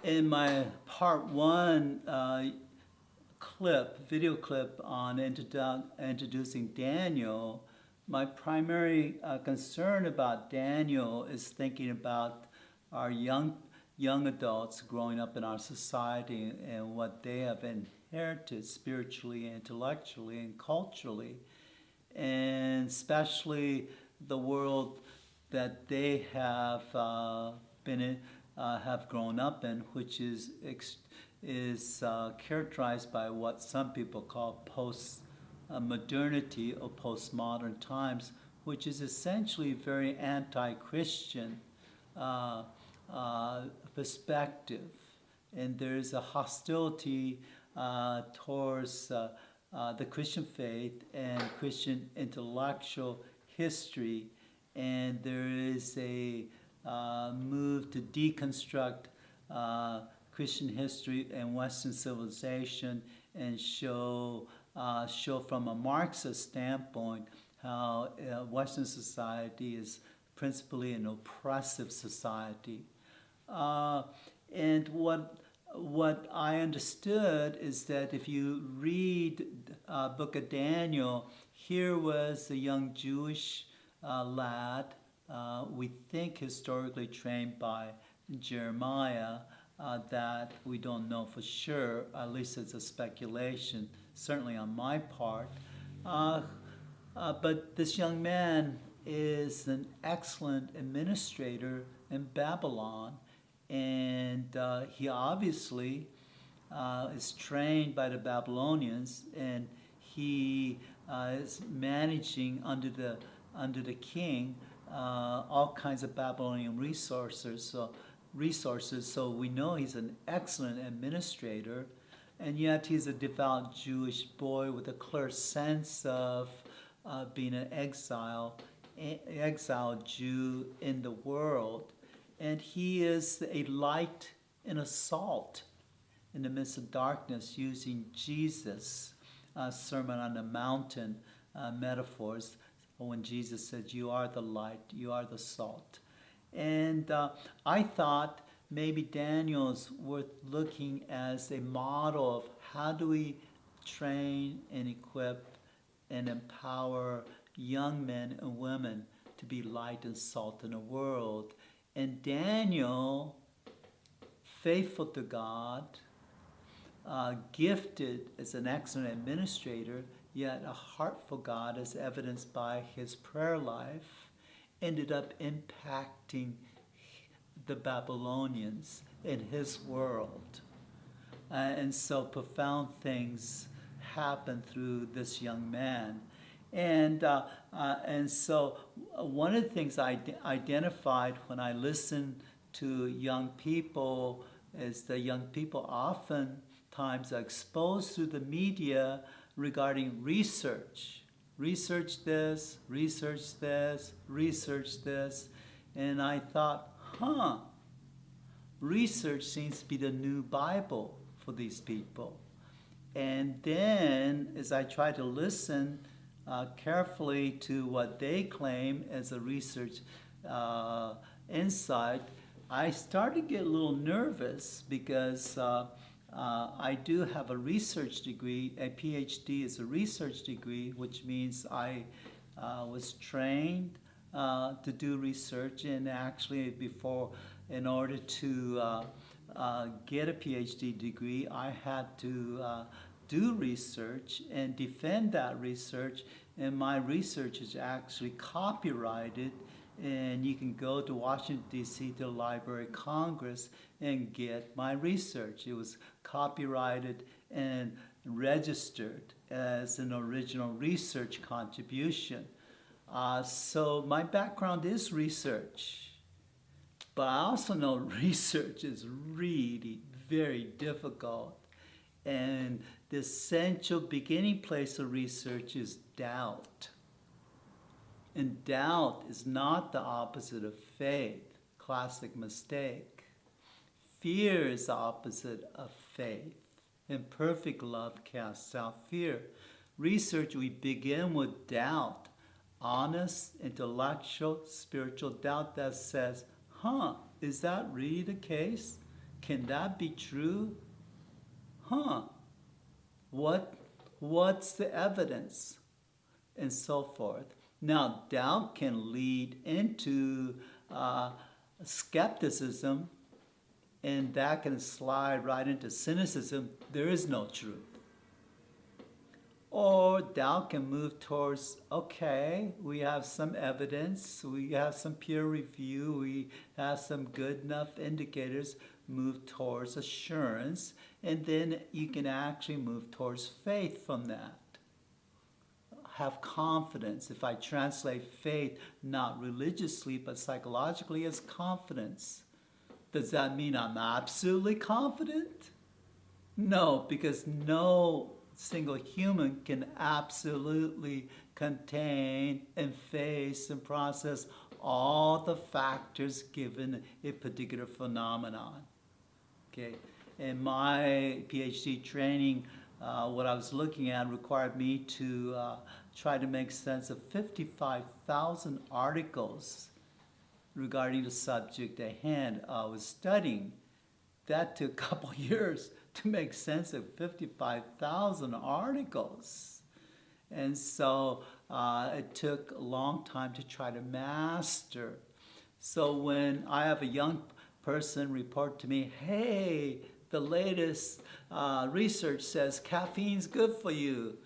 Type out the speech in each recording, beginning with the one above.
In my part one video clip on introducing Daniel, my primary concern about Daniel is thinking about our young adults growing up in our society and what they have inherited spiritually, intellectually, and culturally, and especially the world that they have been in, have grown up in, which is characterized by what some people call post modernity or postmodern times, which is essentially very anti-Christian uh, perspective, and there's a hostility towards the Christian faith and Christian intellectual history, and there is a move to deconstruct Christian history and Western civilization and show from a Marxist standpoint how Western society is principally an oppressive society. Uh, and what I understood is that if you read Book of Daniel, here was a young Jewish lad, we think historically trained by Jeremiah, that we don't know for sure, at least it's a speculation, certainly on my part. Uh, but this young man is an excellent administrator in Babylon, and he obviously is trained by the Babylonians, and he is managing under the king all kinds of Babylonian resources. So we know he's an excellent administrator, and yet he's a devout Jewish boy with a clear sense of being an exiled Jew in the world. And he is a light and a salt in the midst of darkness, using Jesus' Sermon on the Mountain metaphors when Jesus said, "You are the light, you are the salt." And I thought maybe Daniel's worth looking as a model of how do we train and equip and empower young men and women to be light and salt in the world. And Daniel, faithful to God, gifted as an excellent administrator, yet a heart for God, as evidenced by his prayer life, ended up impacting the Babylonians in his world. And so profound things happened through this young man. And so one of the things I identified when I listened to young people is that young people oftentimes are exposed through the media regarding research. Research this, research this, research this. And I thought, research seems to be the new Bible for these people. And then, as I try to listen carefully to what they claim as a research insight, I started to get a little nervous because I do have a research degree. A PhD is a research degree, which means I was trained to do research, and actually in order to get a PhD degree, I had to do research and defend that research, and my research is actually copyrighted, and you can go to Washington, D.C. to the Library of Congress and get my research. It was copyrighted and registered as an original research contribution. So my background is research, but I also know research is really very difficult. And the essential beginning place of research is doubt. And doubt is not the opposite of faith. Classic mistake. Fear is the opposite of faith. And perfect love casts out fear. Research, we begin with doubt. Honest, intellectual, spiritual doubt that says, is that really the case? Can that be true? Huh? What's the evidence? And so forth. Now, doubt can lead into skepticism, and that can slide right into cynicism. There is no truth. Or doubt can move towards, okay, we have some evidence, we have some peer review, we have some good enough indicators, move towards assurance, and then you can actually move towards faith from that. Have confidence. If I translate faith not religiously but psychologically as confidence, does that mean I'm absolutely confident? No, because no single human can absolutely contain and face and process all the factors given a particular phenomenon. Okay, in my PhD training, what I was looking at required me to try to make sense of 55,000 articles regarding the subject at hand I was studying. That took a couple years to make sense of 55,000 articles. And so it took a long time to try to master. So when I have a young person report to me, hey, the latest research says caffeine's good for you.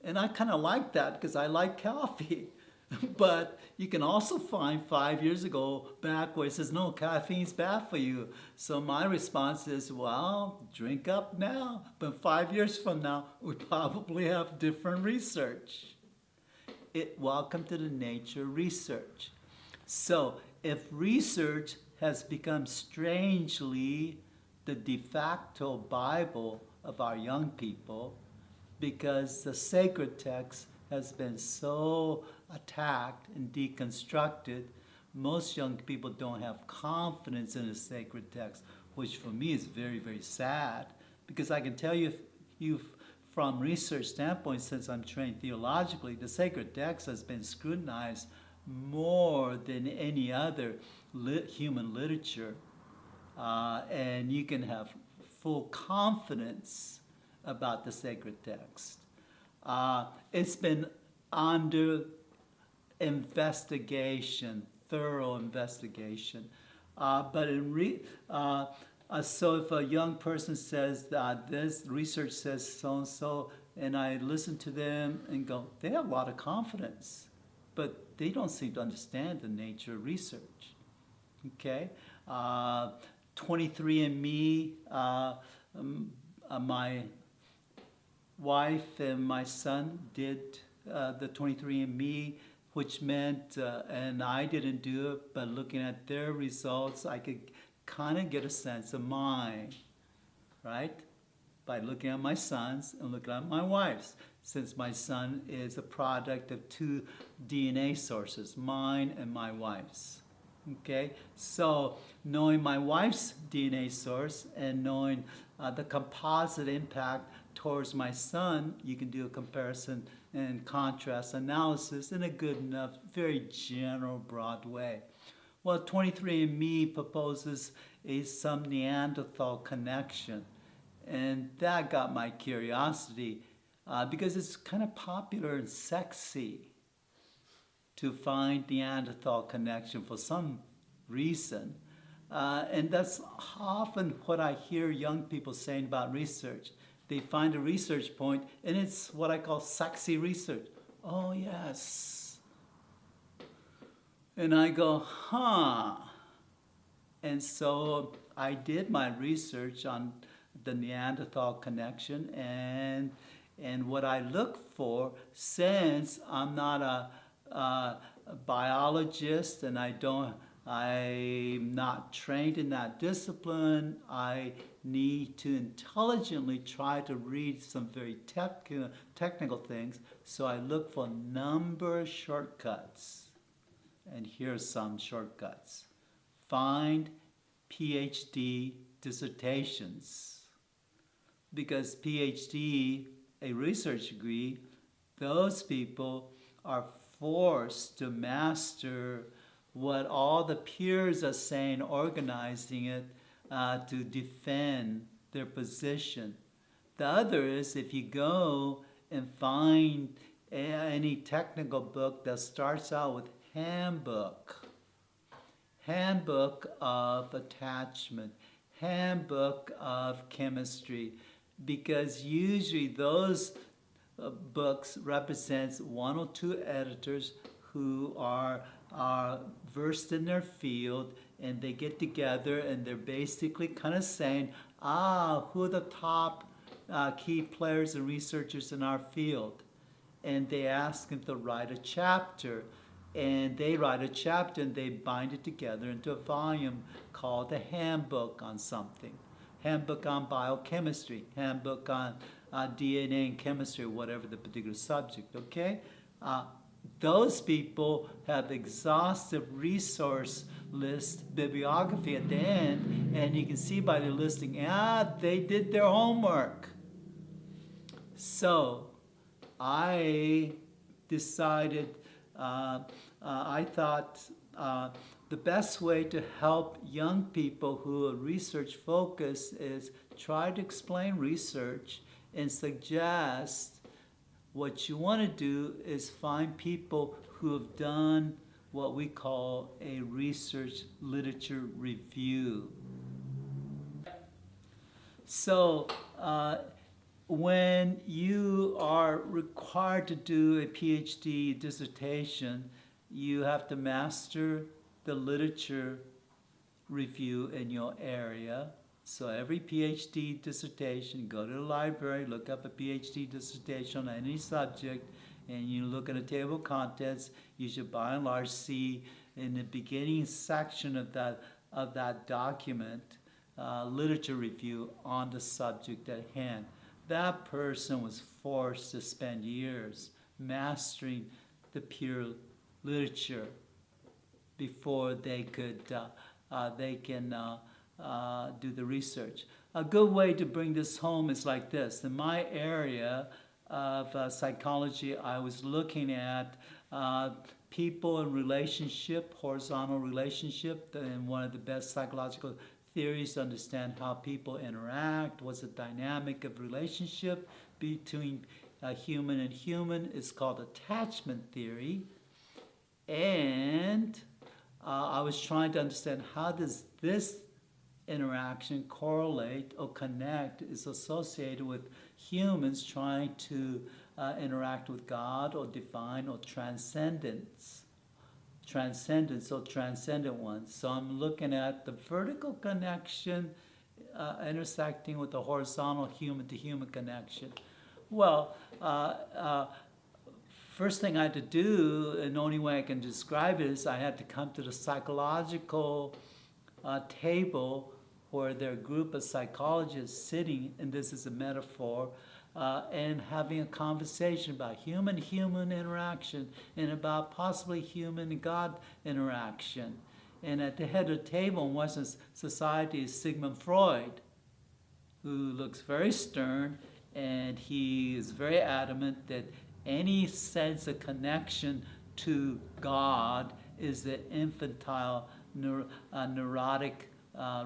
And I kind of like that because I like coffee. But you can also find 5 years ago back where it says, no, caffeine's bad for you. So my response is, well, drink up now. But 5 years from now, we probably have different research. Welcome to the nature research. So if research has become strangely the de facto Bible of our young people, because the sacred text has been so attacked and deconstructed, most young people don't have confidence in the sacred text, which for me is very, very sad. Because I can tell you from research standpoint, since I'm trained theologically, the sacred text has been scrutinized more than any other human literature. And you can have full confidence about the sacred text. It's been under investigation, thorough investigation. So if a young person says that this research says so-and-so, and I listen to them and go, they have a lot of confidence, but they don't seem to understand the nature of research. Okay? 23andMe, my wife and my son did the 23andMe, which meant, and I didn't do it, but looking at their results, I could kind of get a sense of mine, right? By looking at my son's and looking at my wife's, since my son is a product of two DNA sources, mine and my wife's. Okay, so knowing my wife's DNA source and knowing the composite impact towards my son, you can do a comparison and contrast analysis in a good enough, very general, broad way. Well, 23andMe proposes some Neanderthal connection, and that got my curiosity because it's kind of popular and sexy to find Neanderthal connection for some reason. And that's often what I hear young people saying about research. They find a research point, and it's what I call sexy research. Oh, yes. And I go, huh. And so I did my research on the Neanderthal connection, and what I look for, since I'm not a biologist and I'm not trained in that discipline, I need to intelligently try to read some very technical things. So I look for number shortcuts. And here's some shortcuts. Find PhD dissertations. Because PhD, a research degree, those people are forced to master what all the peers are saying, organizing it, to defend their position. The other is if you go and find any technical book that starts out with handbook of attachment, handbook of chemistry, because usually those books represents one or two editors who are versed in their field, and they get together and they're basically kind of saying, who are the top key players and researchers in our field, and they ask them to write a chapter, and they write a chapter and they bind it together into a volume called a handbook on something. Handbook on biochemistry, handbook on DNA and chemistry, whatever the particular subject, okay? Those people have exhaustive resource list, bibliography at the end, and you can see by the listing, they did their homework. So I decided, I thought the best way to help young people who are research focused is try to explain research and suggest what you want to do is find people who have done what we call a research literature review. So when you are required to do a PhD dissertation, you have to master the literature review in your area. So every PhD dissertation, go to the library, look up a PhD dissertation on any subject, and you look at a table of contents. You should by and large see in the beginning section of that document literature review on the subject at hand. That person was forced to spend years mastering the pure literature before they can do the research. A good way to bring this home is like this. In my area of psychology, I was looking at people in relationship, horizontal relationship, and one of the best psychological theories to understand how people interact, what's the dynamic of relationship between human and human is called attachment theory. And I was trying to understand how does this interaction correlate or connect, is associated with humans trying to interact with God or divine or transcendence or transcendent ones. So I'm looking at the vertical connection intersecting with the horizontal human-to-human connection. Well, first thing I had to do, and the only way I can describe it is I had to come to the psychological table where there are a group of psychologists sitting, and this is a metaphor, and having a conversation about human-human interaction and about possibly human and God interaction. And at the head of the table in Western society is Sigmund Freud, who looks very stern, and he is very adamant that any sense of connection to God is the infantile neurotic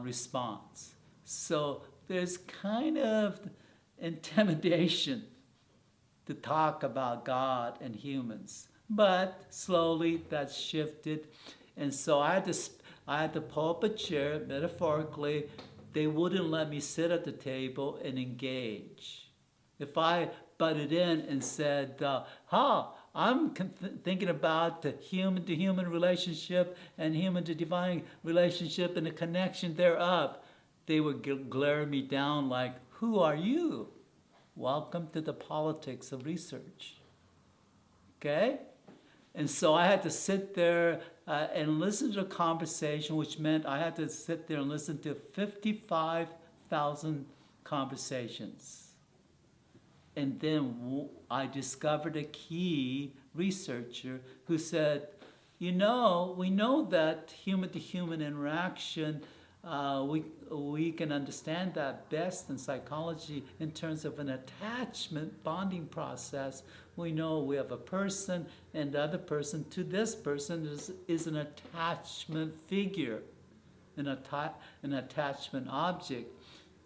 response. So there's kind of intimidation to talk about God and humans, but slowly that's shifted, and so I had to pull up a chair metaphorically. They wouldn't let me sit at the table and engage. If I butted in and said, I'm thinking about the human-to-human relationship and human-to-divine relationship and the connection thereof, they would glare me down like, who are you? Welcome to the politics of research. Okay? And so I had to sit there and listen to the conversation, which meant I had to sit there and listen to 55,000 conversations. And then I discovered a key researcher who said, we know that human-to-human interaction, we can understand that best in psychology in terms of an attachment bonding process. We know we have a person, and the other person to this person is an attachment figure. an attachment object.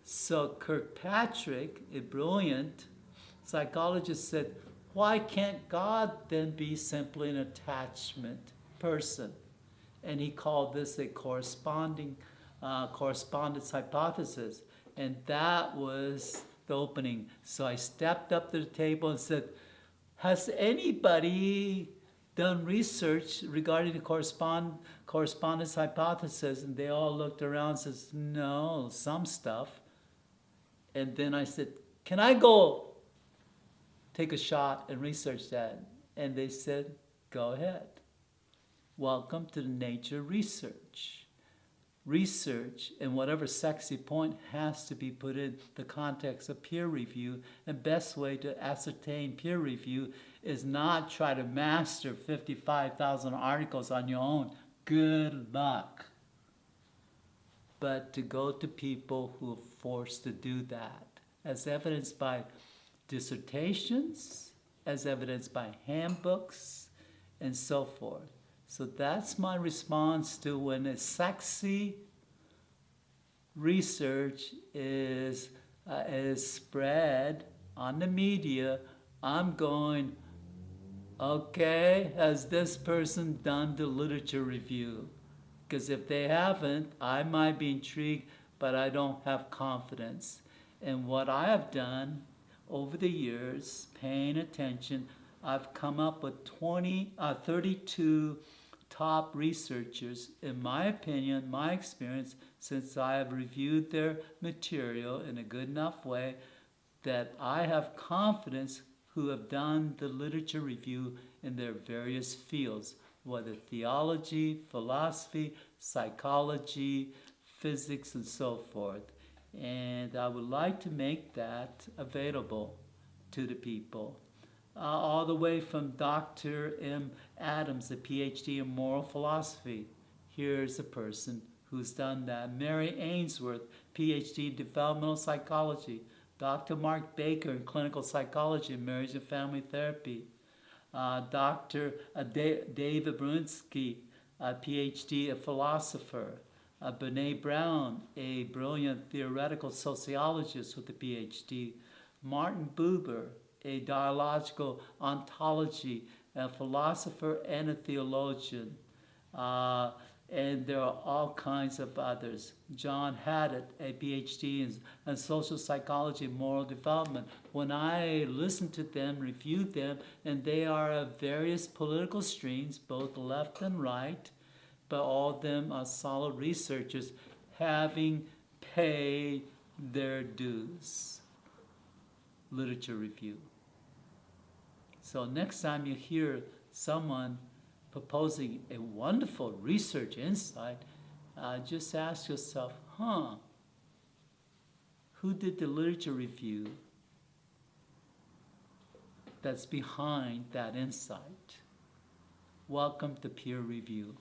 So Kirkpatrick, a brilliant psychologist, said, why can't God then be simply an attachment person? And he called this a correspondence hypothesis. And that was the opening. So I stepped up to the table and said, has anybody done research regarding the correspondence hypothesis? And they all looked around and says, no, some stuff. And then I said, can I go take a shot and research that? And they said, go ahead. Welcome to the nature research. Research, and whatever sexy point, has to be put in the context of peer review. And best way to ascertain peer review is not try to master 55,000 articles on your own. Good luck. But to go to people who are forced to do that, as evidenced by dissertations, as evidenced by handbooks, and so forth. So that's my response to when a sexy research is spread on the media. I'm going, okay, has this person done the literature review? Because if they haven't, I might be intrigued, but I don't have confidence. And what I have done over the years, paying attention, I've come up with 32 top researchers, in my opinion, my experience, since I have reviewed their material in a good enough way that I have confidence who have done the literature review in their various fields, whether theology, philosophy, psychology, physics, and so forth. And I would like to make that available to the people. All the way from Dr. M. Adams, a PhD in moral philosophy. Here's a person who's done that. Mary Ainsworth, PhD in developmental psychology. Dr. Mark Baker in clinical psychology and marriage and family therapy. Dr. David Brunski, a PhD, a philosopher. Brene Brown, a brilliant theoretical sociologist with a PhD. Martin Buber, a dialogical ontology, a philosopher and a theologian. And there are all kinds of others. John Haddett, a PhD in social psychology and moral development. When I listened to them, reviewed them, and they are of various political streams, both left and right, but all of them are solid researchers having paid their dues. Literature review. So next time you hear someone proposing a wonderful research insight, just ask yourself, who did the literature review that's behind that insight? Welcome to peer review.